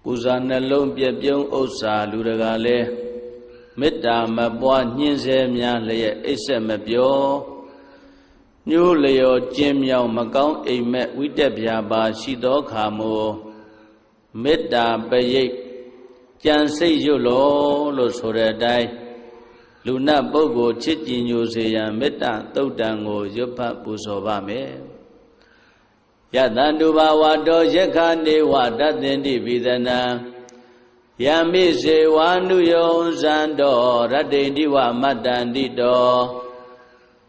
ကုဇာနှလုံးပြည့်ပြုံးဥစ္စာလူတကာလဲမေတ္တာမပွားညှင်းဆဲများလျက်အိပ်ဆက်မပြောညှိုးလျော်ကျင်းမြောင်မကောင်းအိမ်မက်ဝိတက်ပြာပါရှိသောခါမို့မေတ္တာပရိတ်ကြံစိတ်ရွတ်လို့ဆိုတဲ့အတိုင်းလူနတ်ပုဂ္ဂိုလ်ချစ်ကြည်ညိုစေရန်မေတ္တာသုတ်တံကိုရွတ်ဖတ်ပူဇော်ပါမယ်ယတန္တုဘာဝတောယက္ခနေဝတတ္တင်တိပိသနံယမိစေဝါနုယောဇံတောရတ္တိတိဝမတ္တန္တိတော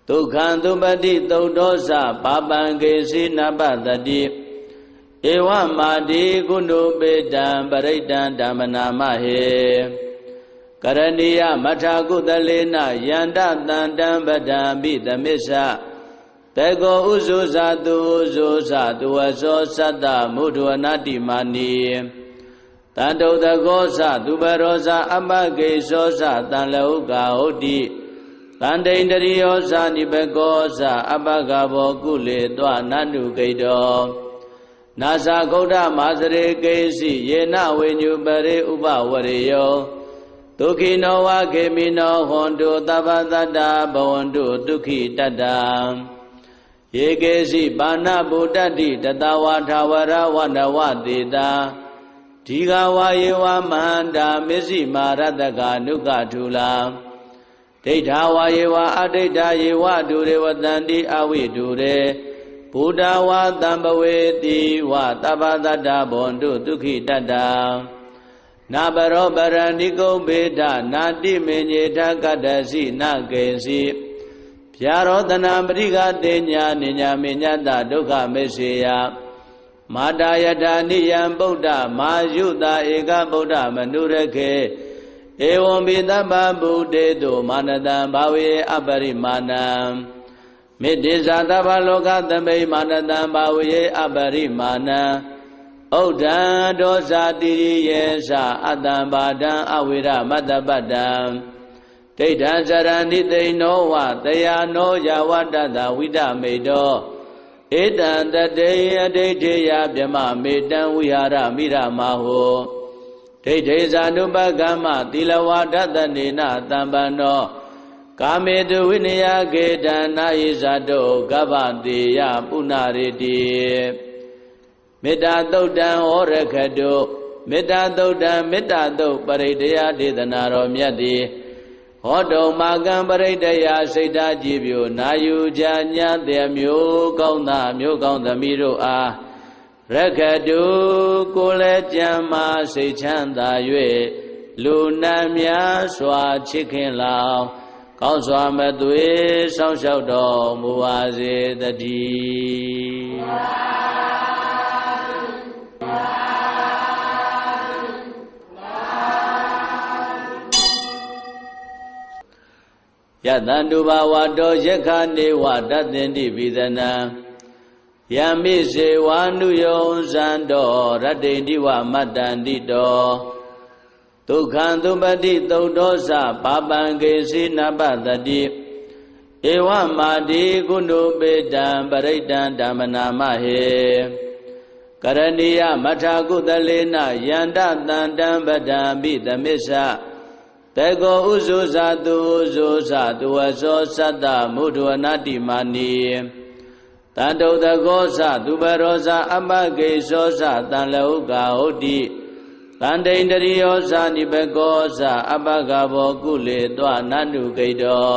ဒုက္ခံသုပတိသုတ်တောသပါပံကေစီနပတတိဧဝမာတိကုဏုပေတံပရိတံဓမ္မနာမဟေကရဏီယမထာကုသလေနယန္တတန္တံပဒံပိသမစ္ဆတေကောဥဇုဇာတုဥဇုဇာတုဝသောသတ္တမုဒ္ဒဝနာတိမာနီတန္တုတကောသသူပရောဇာအပကေသောသတံလဟုကာဟုတ်တိတန္တိန္တရိယောဇာနိဘကောသအပကဘောကုလေတွနန္နုကိတောနာဇာဂௌဒမာစရေကေစီယေနဝိညုပရိဥပဝရေယောဒုက္ခိနောဝခေမိနောဟွန်တုသဗ္ဗတတ္တဘဝန္တုဒုက္ခိတတ္တယေကေစီပါဏဗုဒ္ဓတိတတဝါထာဝရဝနဝတေတာဒီဃဝါယေဝမန္တာမစ္စည်းမာရတကနုကထုလာဒိဋ္ဌာဝါယေဝအဒိဋ္ဌာယေဝဒုရေဝတန္တိအဝိဒုရေဘုဒ္ဓဝါတံပဝေတိဝသဗ္ဗတတ္တဘဝန္တုဒုက္ခိတတ္တနာပရောပရဏိကုံဘေဒနာတိမေညေထကတ္တစီနကေစီဗျာရောတနာပရိကတေညာနိညာမေညတဒုက္ခမေစေယမာတာယထာနိယံဗုဒ္ဓမာယုတာဧကဗုဒ္ဓမနုရခေဧဝံပိသဗ္ဗဗုဒေတုမာနတံဘာဝေအပရိမာဏံမေတ္တိဇာသဗ္ဗလောကသမိမာနတံဘာဝေအပရိမာဏံဩဒံဒောဇာတိယေသအတ္တံဘာဒံအဝိရမတ္တပတ္တံဒိဋ္ဌံဇရဏိသိနောဝတယာနောယဝတ္တတဝိဒမေတောဧတံတတေယဒိဋ္ဌေယဗြမမေတံဝိဟာရမိရမဟောဒိဋ္ဌေဇာနုပကမ္မသီလဝါဒတနေနတံပန္နောကာမေတုဝိနယကေတံနာယိဇာတောကဗ္ဗတေယပုဏ္ဏရေတိမေတ္တာသုတ်တံဩရခတုမေတ္တာသုတ်တံမေတ္တာသုတ်ပရိတယဒေသနာတော်မြတ်သည်ဟောတုံမာကံပရိတယစိတ်ဓာကြည်ပြိုနာယူကြညာတဲ့မျိုးကောင်းသားမျိုးကောင်းသမီးတို့အားရခတုကိုယ်လည်းကြံမာစိတ်ချမ်းသာ၍လူနာများစွာချစ်ခင်လောင်ကောင်းစွာမသွေစောင့်ရှောက်တော်မူပါစေတည်းယတန္တုဘာဝတောယက္ခနေဝတတ္တင်တိပိသနံယမိစေဝါနုယောဇံတောရတ္တိတိဝမတ္တန္တိတောဒုက္ခံသုပတိသုတ်တောသပါပံကေစီနပတတိဧဝမာတိကုဏုပေတံပရိတံဓမ္မနာမဟေကရဏီယမထာကုသလေနယန္တတန္တံပဒံပိသမစ္ဆတေကောဥဇုဇာတုဥဇုဇာတုဝသောသတ္တမုဒ္ဒဝနာတိမာနီတန္တုတကောသသူပရောဇာအပကေသောသတံလဟုကာဟုတ်တိတန္တိန္တရိယောဇာနိဘကောသအပကဘောကုလေတွနန္နုကိတော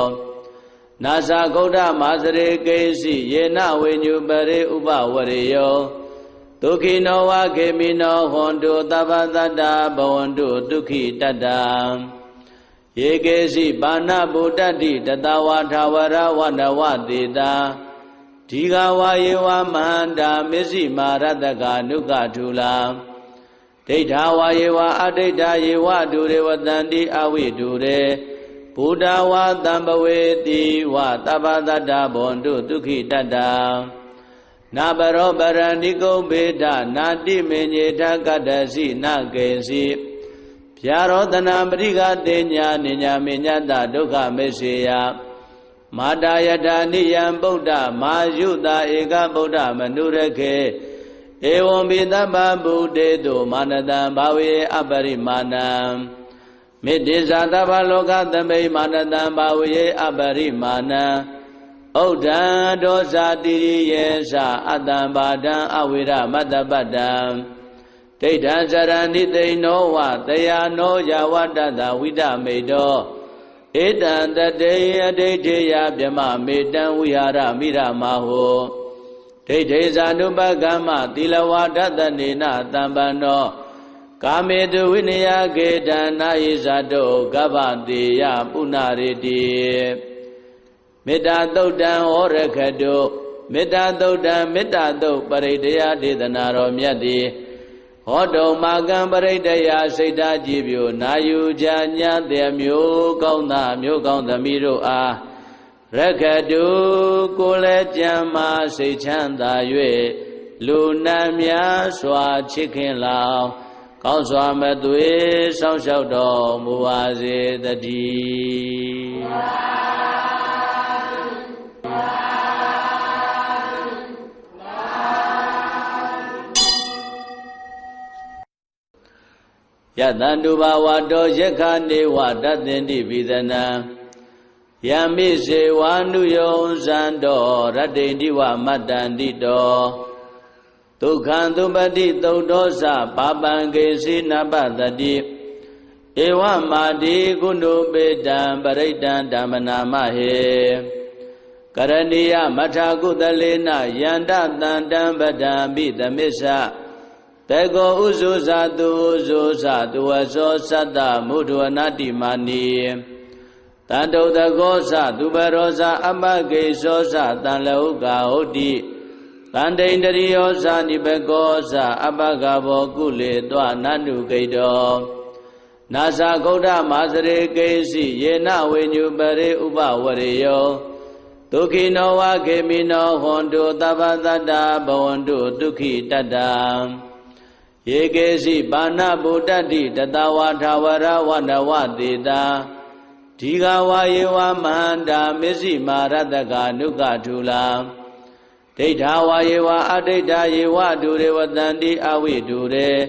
နာဇာဂௌဒမာစရေကေစီယေနဝိညုပရိဥပဝရေယောဒုက္ခိနောဝခေမိနောဟွန်တုသဗ္ဗတတ္တဘဝန္တုဒုက္ခိတတ္တယေကေစီပါဏဗုဒ္ဓတိတတဝါထာဝရဝနဝတေတာဒီဃဝါယေဝမန္တာမစ္စည်းမာရတကနုကထုလာဒိဋ္ဌာဝါယေဝအဒိဋ္ဌာယေဝဒုရေဝတန္တိအဝိဒုရေဘုဒ္ဓဝါတံပဝေတိဝသဗ္ဗတတ္တဘဝန္တုဒုက္ခိတတ္တနာပရောပရဏိကုံဘေဒနာတိမေညေထကတ္တစီနကေစီဗျာရောတနာပရိကတေညာနိညာမေညတဒုက္ခမေစေယမာတာယထာနိယံဗုဒ္ဓမာယုတာဧကဗုဒ္ဓမနုရခေဧ wam bidabba buddhe tu manadam bhavi aparimanam Middhisatava loka tambe manadam bhavi aparimanam Oddha dosa tiriyesa atam badam avira madabadam Daitan sarani teino va tayano yavadada vidamedo Etan tateya daitheya bhyama metan vihara miramaho Daitheya nupagama tilavadatanena tambano Kametu vinaya kedana isato gavateya punariti Metta Thuddam Horakhato Metta Thuddam Metta Thud Paridaya Dedanaro Myatti Hodo Magam Paridaya Siddha Jibyo Nayu Janya Myo Kaunta Myo Kaunta Miro A Rakhato Kole Jamma Sichanda Yue Lunamya Swa Chikin Lao Kaun Swa Matwe Sao Sao Do Muwaze Tati Yatanduba Wado Yakane Wadatendi Vidana Yami Sewanu Yonsando Radendi Wa Matandito Tukhandubadi Todosa Papangesi Nabadadi Ewa Madi Kundu Bedam Baridan Damanamahe Karaniya Mathakudalena Yanda Tandam Badam Bidamisa Tego uzuza tu aso sada mudwanati mani Tanto dagosa tu barosa amage sosa tan lauka hoti Tante indariosa nibegosa abagabo kule twa nanu kaido Nasa Gauda Masare Kesi Yena Wenyu Bare Uba Wareyo Tukino wa Kemino Hondo Tabadada Bawandu Tuki Tadam Yekesi Bana Buddhati Tatawa Tawara Wanawatita Tigawa Yewa Mahanda Misi Marataka Nukatula Ditawa Yewa Adita Yewa Dure Watandi Awi Dure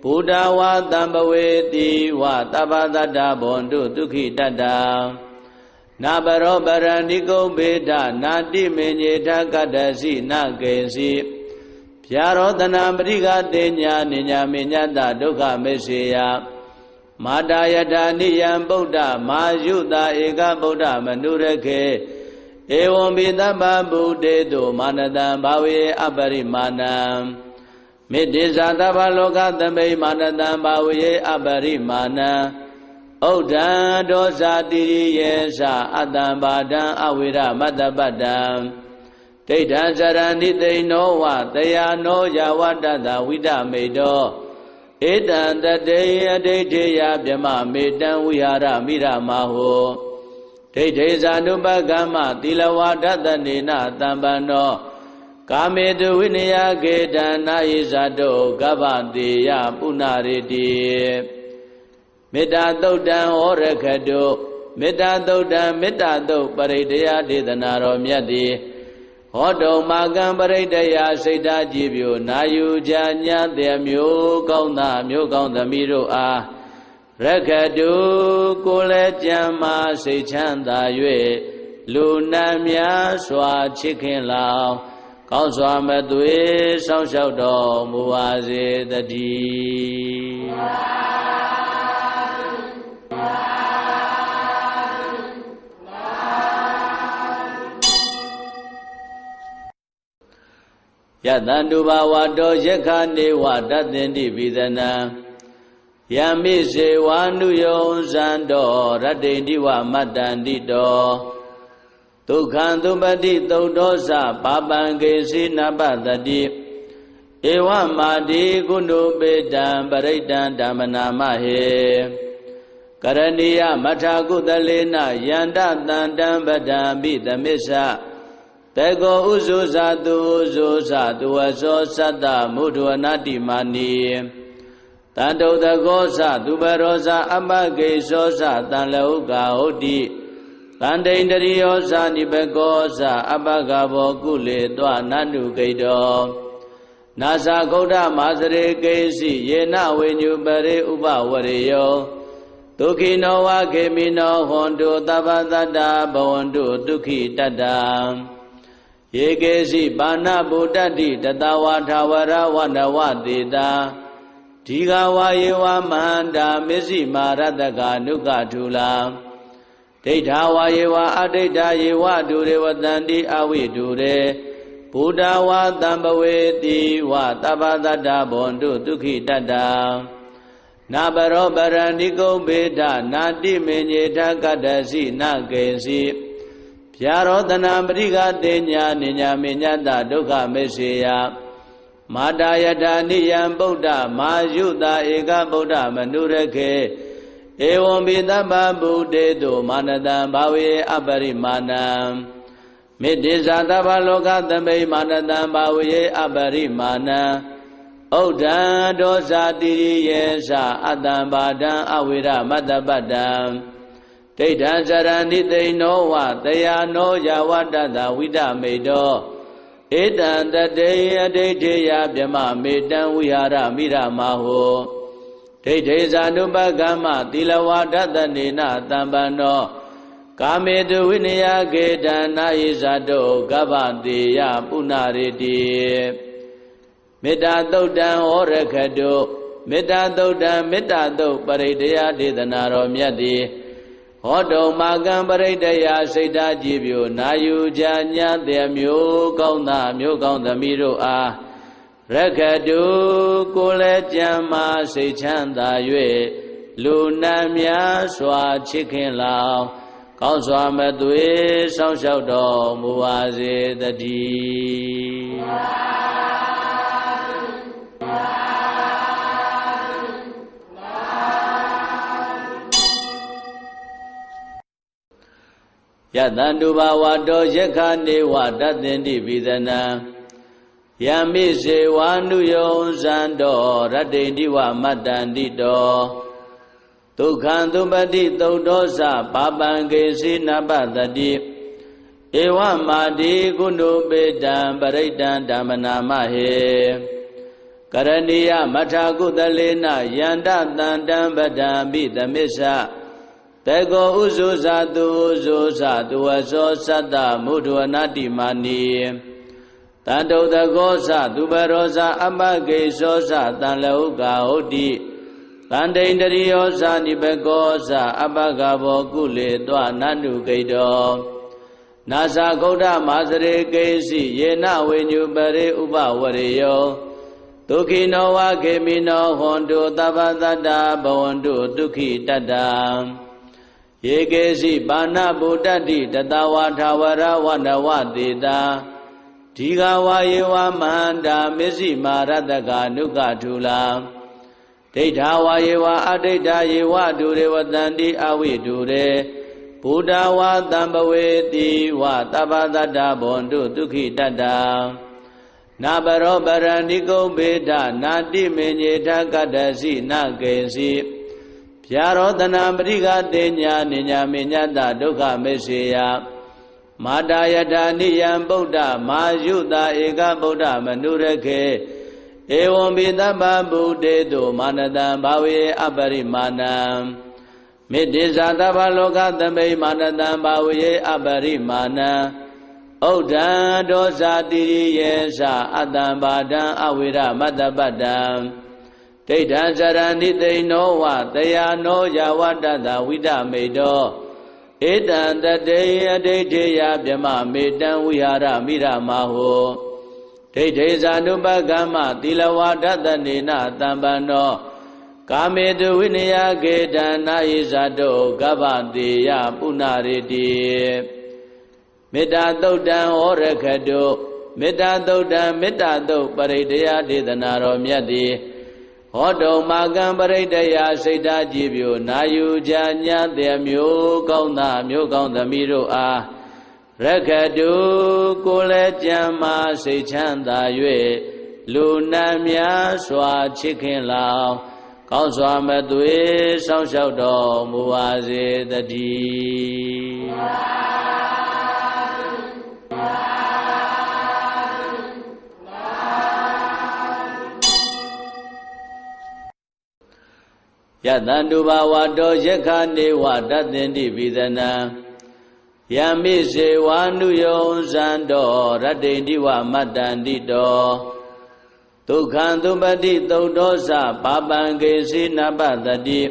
Buddha Wa Tambaweti Wa Tabadada Bondu Tuki Tata Nabaro Baraniko Beda Nati Menyeta Kadasi Nakesi Pyarodana Mriga Denya Ninya Minyata Dukha Messeya Madayata Niyam Buddha Mayuta Eka Buddha Manurake Evam Bidabba Buddhe Tu Manadam Bhavi Aparimanam Middhisatava Loka Tambe Manadam Bhavi Aparimanam Oddha Dosa Tiriyesa Atam Badam Avira Madabadam Daitan sarani teino va tayano yavadada vidamedo Etan tateya daitheya bhyama metan vihara miramaho Daitheya nupagama tilavadatanena tambano Kametu vinaya kedana isato gavateya punariti Metta Thuddam Horakhato Metta Thuddam Metta Thud Paridaya Dedanaro Myatti Hodo Magam Paridaya Siddha Jibyo Nayu Janya Myo Kaunta Miro A Rakhato Kole Jamma Sichanda Yue Lunamya Swa Chikin Lao Kaun Swa Matwe Sao Sao Do Muwaze Tati Yatanduba Wado Yakane Wadatendi Vidana Yami Sewanu Yonsando Radendi Wa Matandito Tukhandubadi Todosa Papangesi Nabadadi Ewa Madi Kundu Bedam Baridan Damanamahe Karaniya Mathakudalena Yanda Tandam Badam Bidamisa Tego uzuza tu aso sada mudwanati mani Tanto dagosa tu barosa amage sosa tan lauka hoti Tante indariosa nibegosa abagabo kule twa nanu kaido နာဇာဂௌဒမာစရေကေစီယေနဝိညုပရိဥပဝရိယောဒုက္ခိနောဝခေမိနောဟွန်တုသဗ္ဗတတ္တဘဝန္တုဒုက္ခိတတ္တယေကေစီပါဏဗုဒ္ဓတိတတဝါထာဝရဝနဝတေတာဒီဃဝါယေဝမန္တာမစ္စည်းမာရတကနုကထုလာဒိဋ္ဌာဝါယေဝအဒိဋ္ဌာယေဝဒုရေဝတန္တိအဝိဒုရေဘုဒ္ဓဝါတံပဝေတိဝသဗ္ဗတတ္တဘဝန္တုဒုက္ခိတတ္တနာဘရောပရဏိကုံဘေဒနာတိမေညေထကတ္တစီနကေစီဗျာရောတနာပရိကတေညာနိညာမေညတဒုက္ခမေစေယမာတာယထာနိယံဗုဒ္ဓမာယုတာဧကဗုဒ္ဓမနုရခေဧဝံပိသဗ္ဗဗုဒေတုမာနတံဘာဝေအပရိမာဏံမေတ္တိဇာသဗ္ဗလောကသမိမာနတံဘာဝေအပရိမာဏံဩဒံဒောဇာတိရိယေသအတ္တံဘာဒံအဝိရမတ္တပတ္တံဒိဋ္ဌံဇရဏိသိနောဝတယာနောယဝတ္တတဝိဒမေတောဧတံတတေအဒိဋ္ဌေယဗြမမေတံဝိဟာရမိရမဟောဒိဋ္ဌေဇာနုပကမ္မသီလဝါဒတနေနတံပန္နောကာမေတုဝိနယကေတံနာယိဇာတောကဗ္ဗတေယပုဏ္ဏရေတိမေတ္တာသုတ်တံဩရခတုမေတ္တာသုတ်တံမေတ္တာသုတ်ပရိဒယဒေသနာတော်မြတ်သည်ဟောတုံမာကံပရိဒယစိတ်ဓာကြည်ပြိုနာယူကြညာတဲ့မျိုးကောင်းသားမျိုးကောင်းသမီးတို့အားရခတုကိုယ်လည်းကြံမာစိတ်ချမ်းသာ၍လူနာများစွာချစ်ခင်လောင်ကောင်းစွာမသွေစောင့်ရှောက်တော်မူပါစေတည်းယတန္တုဘာဝတောယက္ခနေဝတတ္တင်တိပိသနံယမိစေဝါနုယောဇံတောရတ္တိတိဝမတ္တန္တိတောဒုက္ခံသုပတိသုတ်တောသပါပံကေစီနပတတိဧဝမာတိကုဏုပေတံပရိတံဓမ္မနာမဟေကရဏီယမထာကုသလေနယန္တတန္တံပဒံပိသမစ္ဆတေကောဥဇုဇာတုဥဇုဇာတုဝသောသတ္တမုဒ္ဒဝနာတိမာနီတန္တုတကောသသူပရောဇာအပကေသောသတံလဟုကာဟုတ်တိတန္တိန္တရိယောဇာနိဘကောသအပကဘောကုလေတွနန္နုကိတောနာဇာဂௌဒမာစရေကေစီယေနဝိညုပရိဥပဝရိယောဒုက္ခိနောဝခေမိနောဟွန်တုသဗ္ဗတတ္တဘဝန္တုဒုက္ခိတတ္တယေကေစီပါဏဗုဒ္ဓတိတတဝါထာဝရဝနဝတေတာဒီဃဝါယေဝမန္တာမစ္စည်းမာရတကနုကထုလာဒိဋ္ဌာဝါယေဝအဒိဋ္ဌာယေဝဒုရေဝတန္တိအဝိဒုရေဘုဒ္ဓဝါတံပဝေတိဝသဗ္ဗတတ္တဘဝန္တုဒုက္ခိတတ္တနာဘရောပရဏိကုံဘေဒနာတိမေညေထကတ္တစီနကေစီဗျာရောတနာပရိကတေညာနိညာမေညတဒုက္ခမေစေယမာတာယထာနိယံဗုဒ္ဓမာယုတာဧကဗုဒ္ဓမနုရခေဧဝံပိသဗ္ဗဗုဒေတုမာနတံဘာဝေအပရိမာဏံမေတ္တိဇာသဗ္ဗလောကသမိမာနတံဘာဝေအပရိမာဏံဩဒံဒောဇာတိရိယေသအတ္တံဘာဒံအဝိရမတ္တပတ္တံဒိဋ္ဌံဇရဏိသိနောဝတယာနောယဝတ္တတဝိဒမေတောဧတံတတေအဒိဋ္ဌေယဗြမမေတံဝိဟာရမိရမဟောဒိဋ္ဌေဇာနုပကမ္မသီလဝါဒတနေနတံပန္နောကာမေတုဝိနယကေတံနာယိဇာတောကဗ္ဗတေယပုဏ္ဏရေတိမေတ္တာသုတ်တံဩရခတုမေတ္တာသုတ်တံမေတ္တာသုတ်ပရိဒယဒေသနာတော်မြတ်သည်ဟောတုံမာကံပရိဒယစိတ်ဓာကြည်ပြိုနာယူကြညာတဲ့မျိုးကောင်းသားမျိုးကောင်းသမီးတို့အားရခတုကိုယ်လည်းကြံမာစိတ်ချမ်းသာ၍လူနာများစွာချစ်ခင်လောင်ကောင်းစွာမသွေစောင့်ရှောက်တော်မူပါစေတည်း ယတန္တုဘာဝတောယက္ခနေဝတတ္တင်တိပိသနံယမိစေဝါနုယောဇံတောရတ္တိတိဝမတ္တန္တိတောဒုက္ခံသုပတိသုတ်တောသပါပံကေစီနပတတိ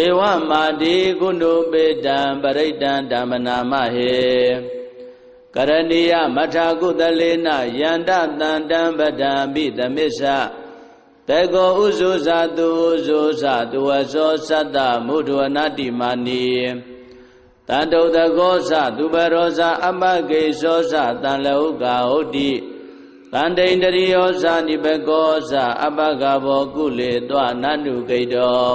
ဧဝမာတိကုဏုပေတံပရိတံဓမ္မနာမဟေကရဏီယမထာကုသလေနယန္တတန္တံပဒံပိသမစ္ဆတေကောဥဇုဇာတုဥဇုဇာတုဝသောသတ္တမုဒ္ဒဝနာတိမာနီတန္တုတကောသသူပရောဇာအပကေသောသတံလဟုကာဟုတ်တိတန္တိန္တရိယောဇာနိဘကောဇာအပကဘောကုလေတွနန္တုကိတော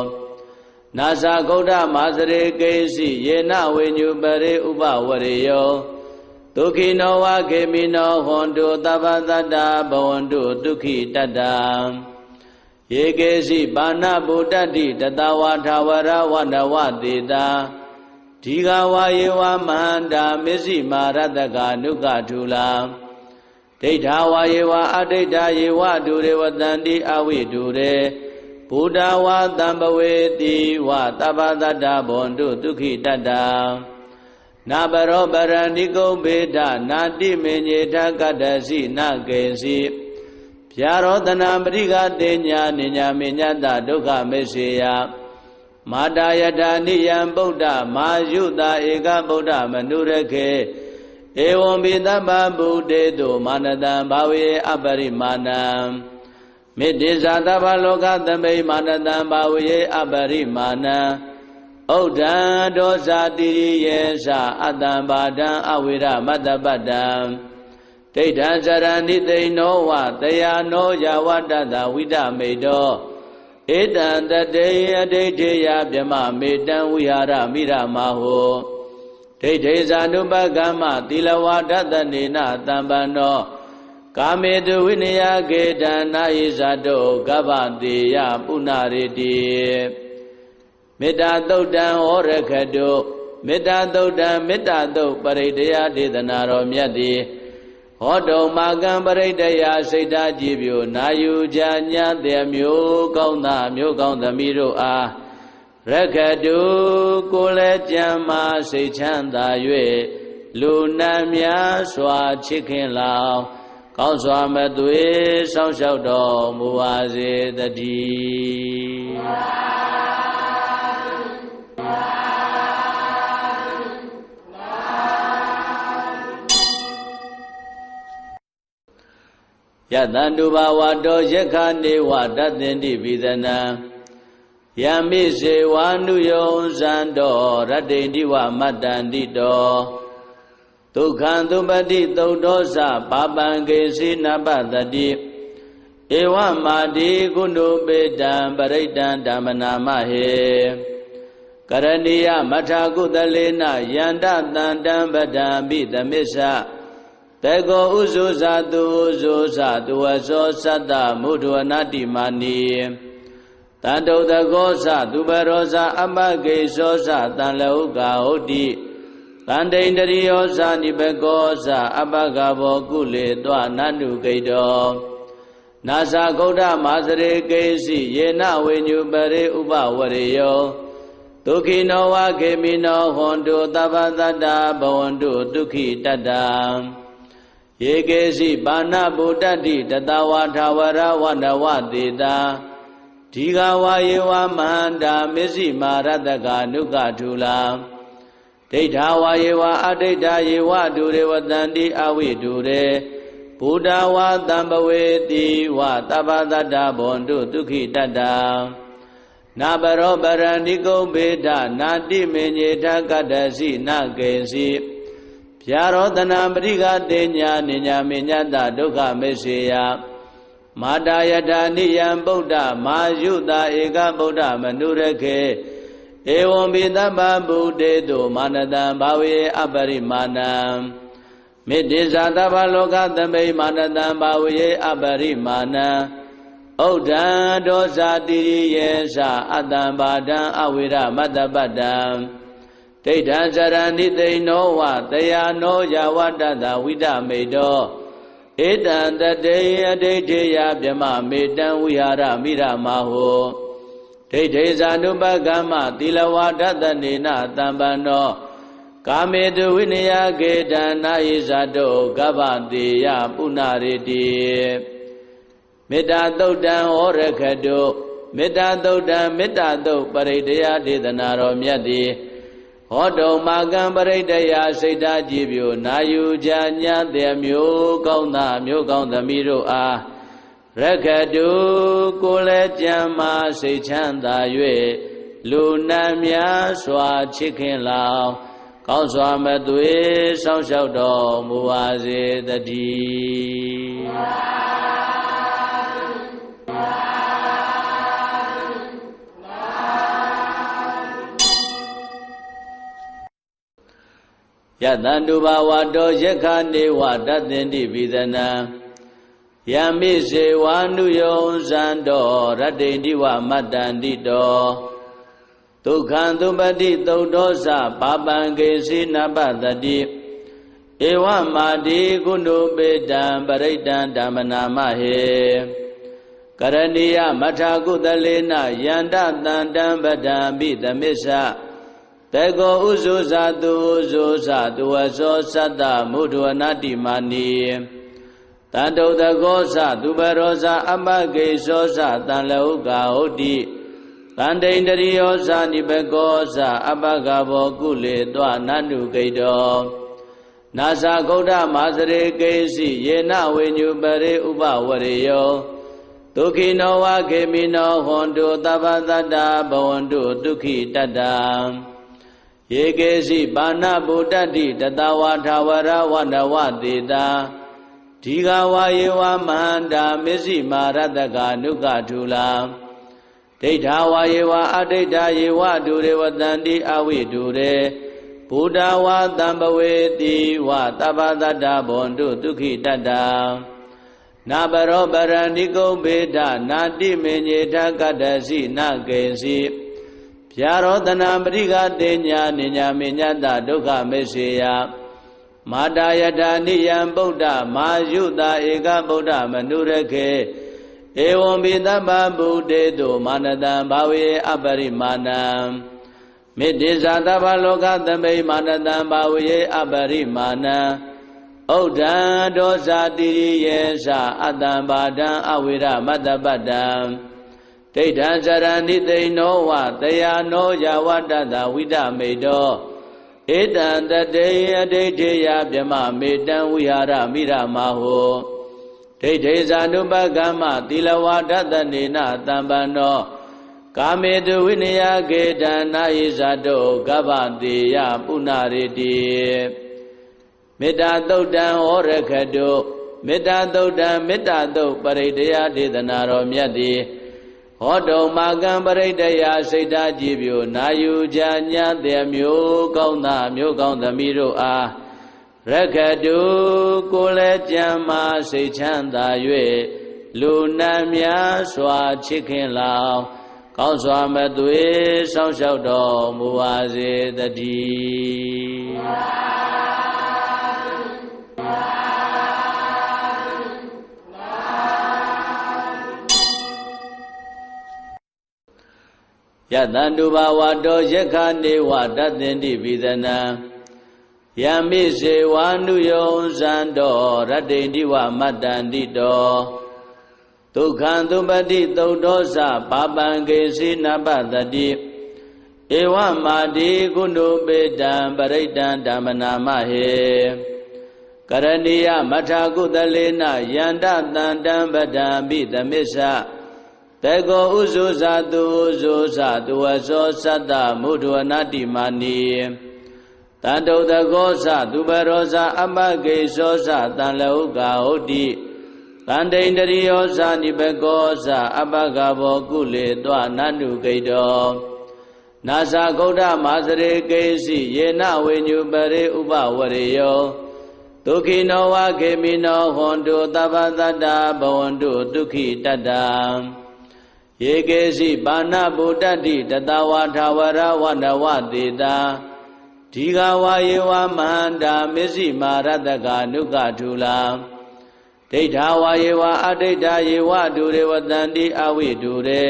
နာဇာဂௌဒမာစရေကေစီယေနဝိညုပရေဥပဝရေယောဒုက္ခိနောဝခေမိနောဟွန်တုသဗ္ဗတတ္တဘဝန္တုဒုက္ခိတတ္တယေကေစီပါဏဗုဒ္ဓတိတတဝါထာဝရဝနဝတေတာဒီဃဝါယေဝမဟန္တာမစ္စည်းမာရတကနုကထူလာဒိဋ္ဌာဝါယေဝအဒိဋ္ဌာယေဝဒုရေဝတန္တိအဝိဒုရေဘုဒ္ဓဝါတံပဝေတိဝသဗ္ဗတတ္တဘဝန္တုဒုက္ခိတတ္တနာပရောပရဏိကုံဘေဒနာတိမေညေထကတ္တစီနကေစီဗျာရောတနာပရိကတေညာနိညာမေညတဒုက္ခမေစေယမာတာယထာနိယံဗုဒ္ဓမာယုတာဧကဗုဒ္ဓမနုရခေဧဝံပိသဗ္ဗဗုတေတုမာနတံဘာဝေအပရိမာဏံမေတ္တိဇာသဗ္ဗလောကသမိမာနတံဘာဝေအပရိမာဏံဩဒံဒောဇာတိရိယေသအတ္တံဘာဒံအဝိရမတ္တပတ္တံဒိဋ္ဌံဇရဏိသိနောဝတယာနောယဝတ္တတဝိဒမေတောဧတံတတေအဒိဋ္ဌေယဗြမမေတံဝိဟာရမိရမဟောဒိဋ္ဌေဇာနုပကမ္မသီလဝါဒတနေနတံပန္နောကာမေတုဝိနယကေတံနာယိဇာတောကဗ္ဗတေယပုဏ္ဏရေတိမေတ္တာသုတ်တံဩရခတုမေတ္တာသုတ်တံမေတ္တာသုတ်ပရိဒယဒေသနာတော်မြတ်သည်ဟောတုံမာကံပရိဒယစိတ်ဓာကြည်ပြိုနာယူကြညာတဲ့မျိုးကောင်းသားမျိုးကောင်းသမီးတို့အားရခတုကိုယ်လည်းကြံမာစိတ်ချမ်းသာ၍လူနာများစွာချစ်ခင်လောင်ကောင်းစွာမသွေစောင့်ရှောက်တော်မူပါစေတည်းယတန္တုဘာဝတောယက္ခနေဝတတ္တင်တိပိသနံယမိစေဝါနုယောဇံတောရတ္တိတိဝမတ္တန္တိတောဒုက္ခံသုပတိသုတ်တောသပါပံကေစီနပတတိဧဝမာတိကုဏုပေတံပရိတံဓမ္မနာမဟေကရဏီယမထာကုသလေနယန္တတန္တံပဒံပိသမစ္ဆတေကောဥဇုဇာတုဥဇုဇာတုဝသောသတ္တမုဒ္ဒဝနာတိမာနီတန္တုတကောသသူပရောဇာအပကေသောသတံလဟုကာဟုတ်တိတန္တိန္တရိယောဇာနိဘကောဇာအပကဘောကုလေတွနန္တုကိတောနာဇာဂௌဒမာစရေကေစီယေနဝိညုပရေဥပဝရေယောဒုက္ခိနောဝခေမိနောဟွန်တုသဗ္ဗတတ္တဘဝန္တုဒုက္ခိတတ္တယေကေစီပါဏဗုဒ္ဓတိတတဝါထာဝရဝနဝတေတာဒီဃဝါယေဝမဟန္တာမစ္စည်းမာရတကနုကထူလာဒိဋ္ဌာဝါယေဝအဒိဋ္ဌာယေဝဒုရေဝတန္တိအဝိဒုရေဘုဒ္ဓဝါတံပဝေတိဝသဗ္ဗတတ္တဘဝန္တုဒုက္ခိတတ္တနာပရောပရဏိကုံဘေဒနာတိမေညေထကတ္တစီနကေစီဗျာရောတနာပရိကတေညာနိညာမေညတဒုက္ခမေစေယမာတာယထာနိယံဗုဒ္ဓမာယုတာဧကဗုဒ္ဓမနုရခေဧဝံပိသဗ္ဗဗုတေတုမာနတံဘာဝေအပရိမာဏံမေတ္တိဇာသဗ္ဗလောကသမိမာနတံဘာဝေအပရိမာဏံဩဒံဒောဇာတိရိယေသအတ္တံဘာဒံအဝိရမတ္တပတ္တံဒိဋ္ဌံဇရဏိသိနောဝတယာနောယဝတ္တတဝိဒမေတောဧတံတတေအဒိဋ္ဌေယဗြမမေတံဝိဟာရမိရမဟောဒ ဒိဋ္ဌိဇာနုပကမ္မသီလဝါဒတနေနတံပန္နောကာမေတုဝိနယကေတနာယိဇာတောကဗ္ဗတေယပုဏ္ဏရေတိမေတ္တာသုတ်တံဩရခတုမေတ္တာသုတ်တံမေတ္တာသုတ်ပရိဒယဒေသနာတော်မြတ်သည်ဟောတုံမာကံပရိဒယစိတ်ဓာကြည်ပြိုနာယူကြညာတဲ့မျိုးကောင်းသားမျိုးကောင်းသမီးတို့အားရခတုကိုယ်လည်းကြံမာစိတ်ချမ်းသာ၍လူနာများစွာချစ်ခင်လောင်ကောင်းစွာမသွေစောင့်ရှောက်တော်မူပါစေတည်းယတန္တုဘာဝတောယက္ခနေဝတတ္တင်တိပိသနံယမိစေဝါနုယောဇံတော်ရတ္တိတိဝမတ္တန္တိတောဒုက္ခံသုပတိသုတ်တောသပါပံကေစီနပတတိဧဝမာတိကုဏုပေတံပရိတံဓမ္မနာမဟေကရဏီယမထာကုသလေနယန္တတန္တံပဒံပိသမစ္ဆတေကောဥဇုဇာတုဥဇုဇာတုဝသောသတ္တမုဒ္ဒဝနာတိမာနီတန္တုတကောသသူပရောဇာအပကေသောသတံလဟုကာဟုတ်တိတန္တိန္တရိယောဇာနိဘကောဇာအပကဘောကုလေတွနန္တုကိတောနာဇာဂௌဒမာစရေကေစီယေနဝိညုပရေဥပဝရေယောဒုက္ခိနောဝခေမိနောဟွန်တုသဗ္ဗတတ္တဘဝန္တုဒုက္ခိတတ္တယေကေစီပါဏဗုဒ္ဓတိတတဝါထာဝရဝနဝတေတာဒီဃဝါယေဝမဟန္တာမစ္စည်းမာရတကနုကထူလာဒိဋ္ဌာဝါယေဝအဒိဋ္ဌာယေဝဒုရေဝတန္တိအဝိဒုရေဘုဒ္ဓဝါတံပဝေတိဝသဗ္ဗတတ္တဘဝန္တုဒုက္ခိတတ္တနာဘရောပရဏိကုံဘေဒနာတိမေညေထကတ္တစီနကေစီဗျာရောတနာပရိကတေညာနိညာမေညတဒုက္ခမေစေယမာတာယထာနိယံဗုဒ္ဓမာယုတာဧကဗုဒ္ဓမနုရခေဧဝံပိသဗ္ဗဗုတေတုမာနတံဘာဝေအပရိမာဏံမေတ္တိဇာသဗ္ဗလောကသမိမာနတံဘာဝေအပရိမာဏံဩဒံဒောဇာတိရိယေသအတ္တံဘာဒံအဝိရမတ္တပတ္တံဒိဋ္ဌံဇရဏိသိနောဝတယာနောယဝတ္တတဝိဒမေတောဧတံတတေအဒိဋ္ဌေယဗြမမေတံဝိဟာရမိရမဟောဒိဋ္ဌိဇာနုပကမ္မသီလဝါဒတနေနတံပန္နောကာမေတုဝိနယကေတနာယိဇာတောကဗ္ဗတေယပုဏ္ဏရေတိမေတ္တာသုတ်တံဩရခတုမေတ္တာသုတ်တံမေတ္တာသုတ်ပရိဒယဒေသနာတော်မြတ်သည်ဟောတုံမာကံပရိဒယစိတ်ဓာကြည်ပြိုနာယူကြညာတဲ့မျိုးကောင်းသားမျိုးကောင်းသမီးတို့အားရခတုကိုယ်လည်းကြံမာစိတ်ချမ်းသာ၍လူနာများစွာချစ်ခင်လောင်ကောင်းစွာမသွေစောင့်ရှောက်တော်မူပါစေတည်းယတန္တုဘာဝတောယက္ခနေဝတတ္တင်တိပိသနံယမိစေဝါနုယောဇံတော်ရတ္တိတိဝမတ္တန္တိတောဒုက္ခံသုပတိသုတ်တောသပါပံကေစီနပတတိဧဝမာတိကုဏုပေတံပရိတံဓမ္မနာမဟေကရဏီယမထာကုသလေနယန္တတန္တံပဒံပိသမစ္ဆတေကောဥဇုဇာတုဥဇုဇာတုဝသောသတ္တမုဒ္ဒဝနာတိမာနီတန္တုတကောသသူပရောဇာအပကေသောသတံလဟုကာဟုတ်တိတန္တိန္တရိယောဇာနိဘကောဇာအပကဘောကုလေတွနန္တုကိတောနာဇာဂௌဒမာစရေကေစီယေနဝိညုပရေဥပဝရေယောဒုက္ခိနောဝခေမိနောဟွန်တုသဗ္ဗတတ္တဘဝန္တုဒုက္ခိတတ္တယေကေစီပါဏဗုဒ္ဓတိတတဝါထာဝရဝနဝတေတာဒီဃဝါယေဝမဟန္တာမစ္စည်းမာရတကနုကထူလာဒိဋ္ဌာဝါယေဝအဒိဋ္ဌာယေဝဒုရေဝတန္တိအဝိဒုရေ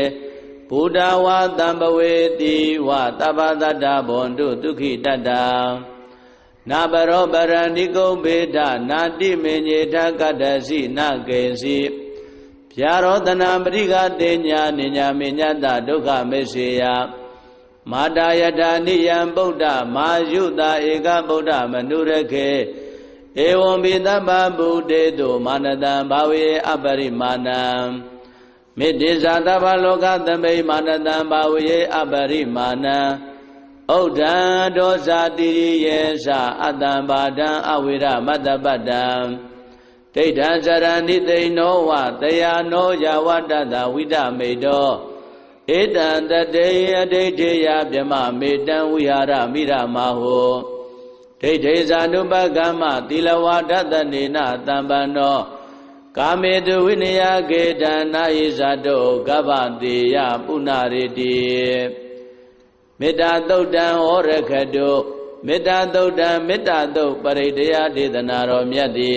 ဗုဒ္ဓဝါတံပဝေတိဝသဗ္ဗတတ္တဘွန်တုဒုက္ခိတတ္တနာပရောပရဏိကုံဘေဒနာတိမေညေထကတ္တစီနကေစီဗျာရောတနာပရိကတေညာနိညာမေညတဒုက္ခမေစေယမာတာယထာနိယံဗုဒ္ဓမာယုတာဧကဗုဒ္ဓမနုရခေဧဝံပိသဗ္ဗဗုတေတုမာနတံဘာဝေအပရိမာဏံမေတ္တိဇာတဗ္ဗလောကသမိမာနတံဘာဝေအပရိမာဏံဩဒံဒောဇာတိရိယေသအတ္တံဘာဒံအဝိရမတ္တပတ္တံဒိဋ္ဌံဇရဏိသိနောဝတယာနောယဝတ္တတဝိဒမေတောဧတံတတေအဒိဋ္ဌေယဗြမမေတံဝိဟာရမိရမဟောဒိဋ္ဌေဇာနုပကမ္မသီလဝါဒတနေနတံပန္နောကာမေတုဝိနယကေတနာယိဇာတောကဗ္ဗတေယပုဏ္ဏရေတိမေတ္တာသုတ်တံဩရခတုမေတ္တာသုတ်တံမေတ္တာသုတ်ပရိဒယဒေသနာတော်မြတ်တိ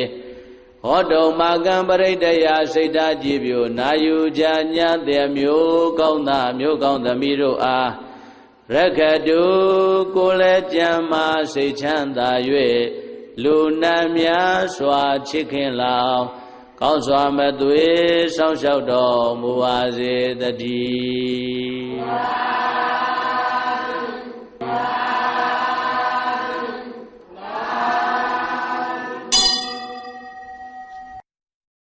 ဟောတုံမာကံပရိဒယစိတ်ဓာကြည်ပြိုနာယူကြညတဲ့မျိုးကောင်းသားမျိုးကောင်းသမီးတို့အားရခတုကိုယ်လည်းကြံမာစိတ်ချမ်းသာ၍လူနာများစွာချစ်ခင်လောင်ကောင်းစွာမသွေစောင့်ရှောက်တော်မူပါစေတည်း